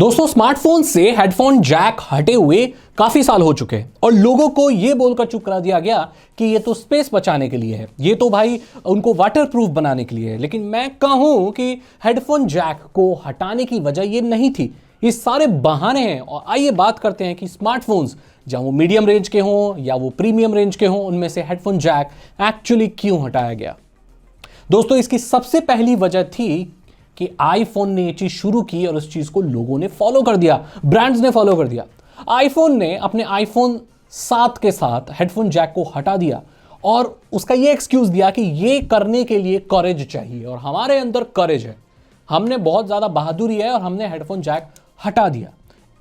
दोस्तों स्मार्टफोन से headphone Jack हटे हुए काफी साल हो चुके हैं और लोगों को यह बोलकर चुप करा दिया गया कि ये तो स्पेस बचाने के लिए है, ये तो भाई उनको वाटर प्रूफ बनाने के लिए है। लेकिन मैं कहूं कि हेडफोन जैक को हटाने की वजह ये नहीं थी, ये सारे बहाने हैं। और आइए बात करते हैं कि स्मार्टफोन्स चाहे वो मीडियम रेंज के हों या वो प्रीमियम रेंज के हों, उनमें से हेडफोन जैक एक्चुअली क्यों हटाया गया। दोस्तों इसकी सबसे पहली वजह थी कि आईफोन ने ये चीज शुरू की और उस चीज को लोगों ने फॉलो कर दिया, ब्रांड्स ने फॉलो कर दिया। आईफोन ने अपने आईफोन 7 के साथ हेडफोन जैक को हटा दिया और उसका ये एक्सक्यूज दिया कि ये करने के लिए करेज चाहिए और हमारे अंदर करेज है, हमने बहुत ज्यादा बहादुरी है और हमने हेडफोन जैक हटा दिया।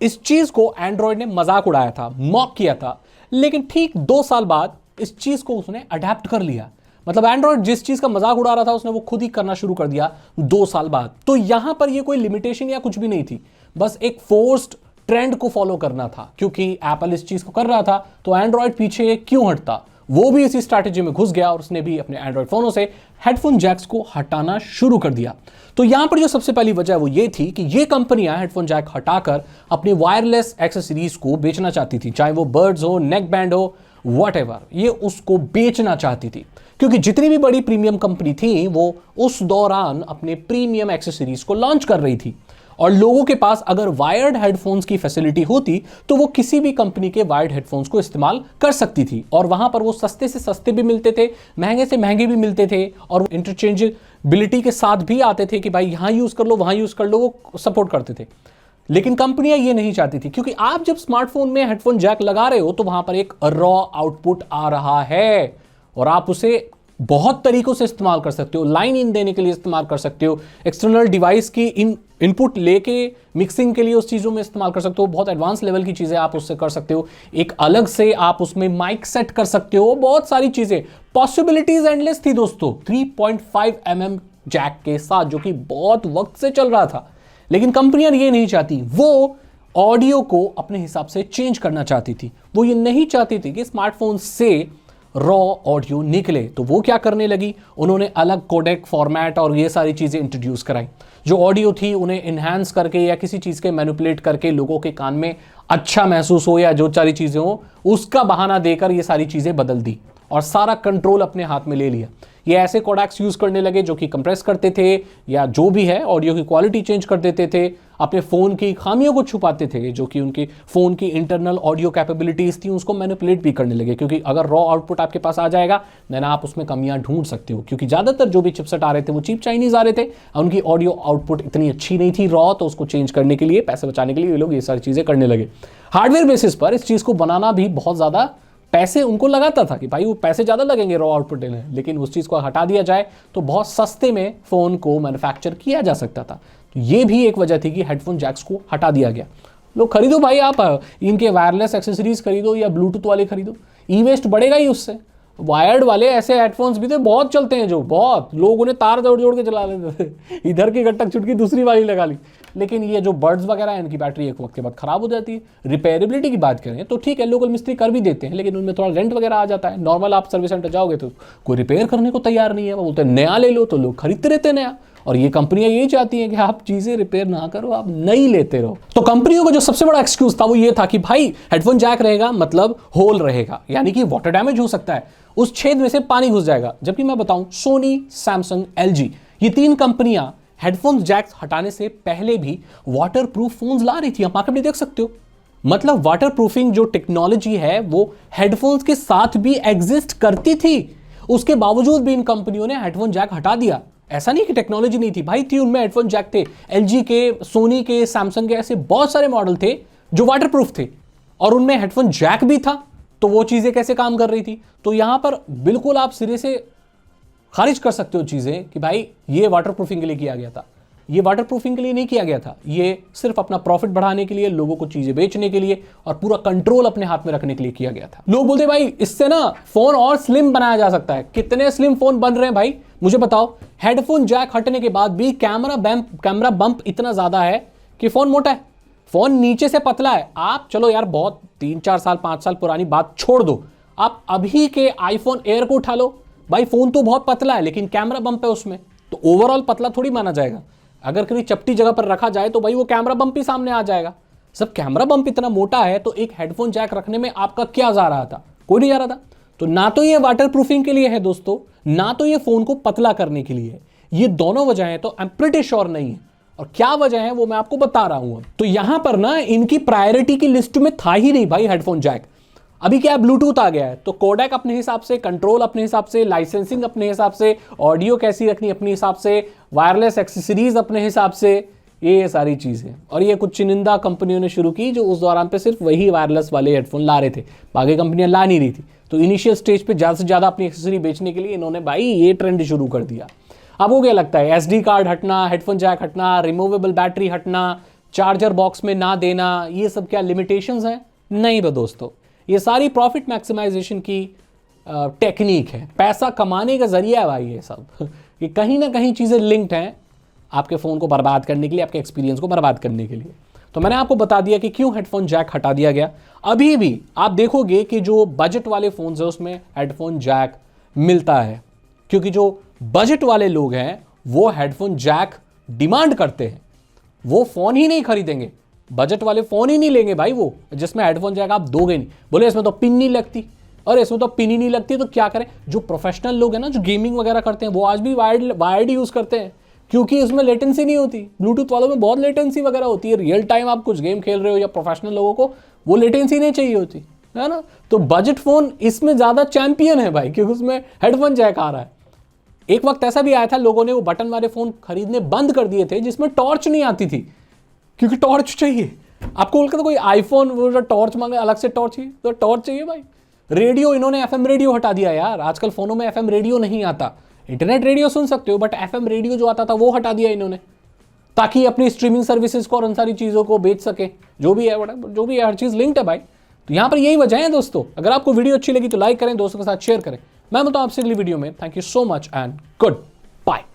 इस चीज को एंड्रॉयड ने मजाक उड़ाया था, मॉक किया था, लेकिन ठीक 2 साल बाद इस चीज को उसने अडेप्ट कर लिया। मतलब एंड्रॉयड जिस चीज का मजाक उड़ा रहा था उसने वो खुद ही करना शुरू कर दिया 2 साल बाद। तो यहां पर ये कोई लिमिटेशन या कुछ भी नहीं थी, बस एक फोर्स्ड ट्रेंड को फॉलो करना था। क्योंकि एप्पल इस चीज को कर रहा था तो एंड्रॉयड पीछे क्यों हटता। वो भी इसी स्ट्रैटेजी में घुस गया और उसने भी अपने एंड्रॉयड फोनों से हेडफोन जैक्स को हटाना शुरू कर दिया। तो यहां पर जो सबसे पहली वजह है वो ये थी कि ये कंपनियां हेडफोन जैक हटाकर अपनी वायरलेस एक्सेसरीज को बेचना चाहती थी, चाहे वो बर्ड्स हो, नेक बैंड हो, व्हाटएवर, ये उसको बेचना चाहती थी। क्योंकि जितनी भी बड़ी प्रीमियम कंपनी थी वो उस दौरान अपने प्रीमियम एक्सेसरीज को लॉन्च कर रही थी और लोगों के पास अगर वायर्ड हेडफोन्स की फैसिलिटी होती तो वो किसी भी कंपनी के वायर्ड हेडफोन्स को इस्तेमाल कर सकती थी और वहां पर वो सस्ते से सस्ते भी मिलते थे, महंगे से महंगे भी मिलते थे और इंटरचेंजेबिलिटी के साथ भी आते थे कि भाई यहां यूज कर लो वहां यूज कर लो, वो सपोर्ट करते थे। लेकिन कंपनियां ये नहीं चाहती थी क्योंकि आप जब स्मार्टफोन में हेडफोन जैक लगा रहे हो तो वहां पर एक रॉ आउटपुट आ रहा है और आप उसे बहुत तरीकों से इस्तेमाल कर सकते हो। लाइन इन देने के लिए इस्तेमाल कर सकते हो, एक्सटर्नल डिवाइस की इनपुट लेके मिक्सिंग के लिए उस चीज़ों में इस्तेमाल कर सकते हो, बहुत एडवांस लेवल की चीज़ें आप उससे कर सकते हो। एक अलग से आप उसमें माइक सेट कर सकते हो, बहुत सारी चीज़ें, पॉसिबिलिटीज एंडलेस थी दोस्तों 3.5 mm जैक के साथ, जो कि बहुत वक्त से चल रहा था। लेकिन कंपनियां ये नहीं चाहती, वो ऑडियो को अपने हिसाब से चेंज करना चाहती थी। वो ये नहीं चाहती थी कि स्मार्टफोन से रॉ ऑडियो निकले। तो वो क्या करने लगी, उन्होंने अलग कोडेक फॉर्मेट और ये सारी चीजें इंट्रोड्यूस कराई। जो ऑडियो थी उन्हें इन्हांस करके या किसी चीज के मैनिपुलेट करके लोगों के कान में अच्छा महसूस हो या जो सारी चीजें हो उसका बहाना देकर ये सारी चीजें बदल दी और सारा कंट्रोल अपने हाथ में ले लिया। ये ऐसे कोडेक्स यूज करने लगे जो कि कंप्रेस करते थे या जो भी है ऑडियो की क्वालिटी चेंज कर देते थे, अपने फोन की खामियों को छुपाते थे, जो कि उनके फोन की इंटरनल ऑडियो कैपेबिलिटीज थी उसको मैनिपुलेट भी करने लगे। क्योंकि अगर रॉ आउटपुट आपके पास आ जाएगा देन आप उसमें कमियां ढूंढ सकते हो। क्योंकि ज्यादातर जो भी चिपसेट आ रहे थे वो चीप चाइनीज आ रहे थे, उनकी ऑडियो आउटपुट इतनी अच्छी नहीं थी रॉ, तो उसको चेंज करने के लिए, पैसे बचाने के लिए ये लोग ये सारी चीजें करने लगे। हार्डवेयर बेसिस पर इस चीज को बनाना भी बहुत ज्यादा पैसे उनको लगाता था कि भाई वो पैसे ज़्यादा लगेंगे रॉ आउटपुट लेने, लेकिन उस चीज़ को हटा दिया जाए तो बहुत सस्ते में फ़ोन को मैन्युफैक्चर किया जा सकता था। तो ये भी एक वजह थी कि हेडफोन जैक्स को हटा दिया गया। लोग खरीदो भाई, आप इनके वायरलेस एक्सेसरीज खरीदो या ब्लूटूथ वाले खरीदो, ई वेस्ट बढ़ेगा ही उससे। वायर्ड वाले ऐसे हेडफोन्स भी थे, बहुत चलते हैं, जो बहुत लोग उन्हें तार जोड़ जोड़ के चला लेते थे, इधर की गट्टक चुटकी दूसरी वाली लगा ली। लेकिन ये जो बर्ड्स वगैरह है इनकी बैटरी एक वक्त के बाद खराब हो जाती है। रिपेयरेबिलिटी की बात करें तो ठीक है, लोकल मिस्त्री कर भी देते हैं, लेकिन उनमें थोड़ा रेंट वगैरह आ जाता है। नॉर्मल आप सर्विस सेंटर जाओगे तो कोई रिपेयर करने को तैयार नहीं है, वो बोलते हैं नया ले लो, तो लोग खरीदते रहते हैं नया। और ये कंपनियां यही चाहती हैं कि आप चीजें रिपेयर ना करो, आप नई लेते रहो। तो कंपनियों का जो सबसे बड़ा एक्सक्यूज था वो ये था कि भाई हेडफोन जैक रहेगा मतलब होल रहेगा, यानी कि वाटर डैमेज हो सकता है, उस छेद में से पानी घुस जाएगा। जबकि मैं बताऊं, सोनी, सैमसंग, एलजी, ये 3 कंपनियां हेडफोन जैक्स हटाने से पहले भी वाटर प्रूफ फोन्स ला रही थी। आप मार्केट में देख सकते हो, मतलब वाटर प्रूफिंग जो टेक्नोलॉजी है वो हेडफोन्स के साथ भी एग्जिस्ट करती थी। उसके बावजूद भी इन कंपनियों ने हेडफोन जैक हटा दिया। ऐसा नहीं कि टेक्नोलॉजी नहीं थी, भाई थी, उनमें हेडफोन जैक थे। एलजी के, सोनी के, सैमसंग के, ऐसे बहुत सारे मॉडल थे जो वाटर प्रूफ थे और उनमें हेडफोन जैक भी था। तो वो चीजें कैसे काम कर रही थी। तो यहां पर बिल्कुल आप सिरे से खारिज कर सकते हो चीजें कि भाई ये वाटर प्रूफिंग के लिए किया गया था। ये वाटर प्रूफिंग के लिए नहीं किया गया था, ये सिर्फ अपना प्रॉफिट बढ़ाने के लिए, लोगों को चीजें बेचने के लिए और पूरा कंट्रोल अपने हाथ में रखने के लिए किया गया था। लोग बोलते भाई इससे ना फोन और स्लिम बनाया जा सकता है। कितने स्लिम फोन बन रहे हैं भाई, मुझे बताओ। हेडफोन जैक हटने के बाद भी कैमरा बम्प इतना ज्यादा है कि फोन मोटा है, फोन नीचे से पतला है। आप चलो यार, बहुत 3-4 साल 5 साल पुरानी बात छोड़ दो, आप अभी के आईफोन एयर को उठा लो भाई, फोन तो बहुत पतला है लेकिन कैमरा बम्प है उसमें, तो ओवरऑल पतला थोड़ी माना जाएगा। अगर कहीं चपटी जगह पर रखा जाए तो भाई वो कैमरा बम्प ही सामने आ जाएगा। सब कैमरा बम्प इतना मोटा है तो एक हेडफोन जैक रखने में आपका क्या जा रहा था? कोई नहीं जा रहा था। तो ना तो ये वाटर प्रूफिंग के लिए है दोस्तों, ना तो ये फोन को पतला करने के लिए है। ये दोनों वजह है तो आई एम प्रीटी श्योर नहीं है। और क्या वजह है वो मैं आपको बता रहा हूं। तो यहां पर ना इनकी प्रायोरिटी की लिस्ट में था ही नहीं भाई हेडफोन जैक। अभी क्या है, ब्लूटूथ आ गया है तो कोडेक अपने हिसाब से, कंट्रोल अपने हिसाब से, लाइसेंसिंग अपने हिसाब से, ऑडियो कैसी रखनी अपने हिसाब से, वायरलेस एक्सेसरीज अपने हिसाब से, ये सारी चीजें। और ये कुछ चुनिंदा कंपनियों ने शुरू की जो उस दौरान पे सिर्फ वही वायरलेस वाले हेडफोन ला रहे थे, बाकी कंपनियां ला नहीं रही थी। तो इनिशियल स्टेज पे ज्यादा से ज्यादा अपनी एक्सेसरी बेचने के लिए इन्होंने भाई ये ट्रेंड शुरू कर दिया। आपको क्या लगता है, एसडी कार्ड हटना, हेडफोन जैक हटना, रिमूवेबल बैटरी हटना, चार्जर बॉक्स में ना देना, ये सब क्या लिमिटेशंस हैं? नहीं बे दोस्तों, ये सारी प्रॉफिट मैक्सिमाइजेशन की टेक्निक है, पैसा कमाने का जरिया है भाई ये सब। ये कहीं ना कहीं चीज़ें लिंक्ड हैं आपके फ़ोन को बर्बाद करने के लिए, आपके एक्सपीरियंस को बर्बाद करने के लिए। तो मैंने आपको बता दिया कि क्यों हेडफोन जैक हटा दिया गया। अभी भी आप देखोगे कि जो बजट वाले फ़ोन है उसमें हेडफोन जैक मिलता है, क्योंकि जो बजट वाले लोग हैं वो हेडफोन जैक डिमांड करते हैं। वो फ़ोन ही नहीं खरीदेंगे, बजट वाले फ़ोन ही नहीं लेंगे भाई वो, जिसमें हेडफोन जैक आप दोगे नहीं। बोले इसमें तो पिन नहीं लगती, और इसमें तो पिन ही नहीं लगती तो क्या करें। जो प्रोफेशनल लोग हैं ना, जो गेमिंग वगैरह करते हैं, वो आज भी वायर्ड यूज़ करते हैं, क्योंकि उसमें लेटेंसी नहीं होती। ब्लूटूथ वालों में बहुत लेटेंसी वगैरह होती है, रियल टाइम आप कुछ गेम खेल रहे हो, या प्रोफेशनल लोगों को वो लेटेंसी नहीं चाहिए होती है ना। तो बजट फ़ोन इसमें ज़्यादा चैंपियन है भाई, क्योंकि उसमें हेडफोन जैक आ रहा है। एक वक्त ऐसा भी आया था, लोगों ने वो बटन वाले फ़ोन खरीदने बंद कर दिए थे जिसमें टॉर्च नहीं आती थी, क्योंकि टॉर्च चाहिए आपको। बोलकर तो कोई आईफोन वो टॉर्च मांगे, अलग से टॉर्च चाहिए, तो टॉर्च चाहिए भाई। रेडियो, इन्होंने एफएम रेडियो हटा दिया यार, आजकल फोनों में एफएम रेडियो नहीं आता। इंटरनेट रेडियो सुन सकते हो बट एफएम रेडियो जो आता था वो हटा दिया इन्होंने, ताकि अपनी स्ट्रीमिंग सर्विसेज को और उन सारी चीज़ों को बेच सके। जो भी है जो भी है, हर चीज़ लिंक्ड है भाई। तो यहाँ पर यही वजह है दोस्तों। अगर आपको वीडियो अच्छी लगी तो लाइक करें, दोस्तों के साथ शेयर करें। मैं बताऊँ आपसे अगली वीडियो में। Thank you so much and good bye.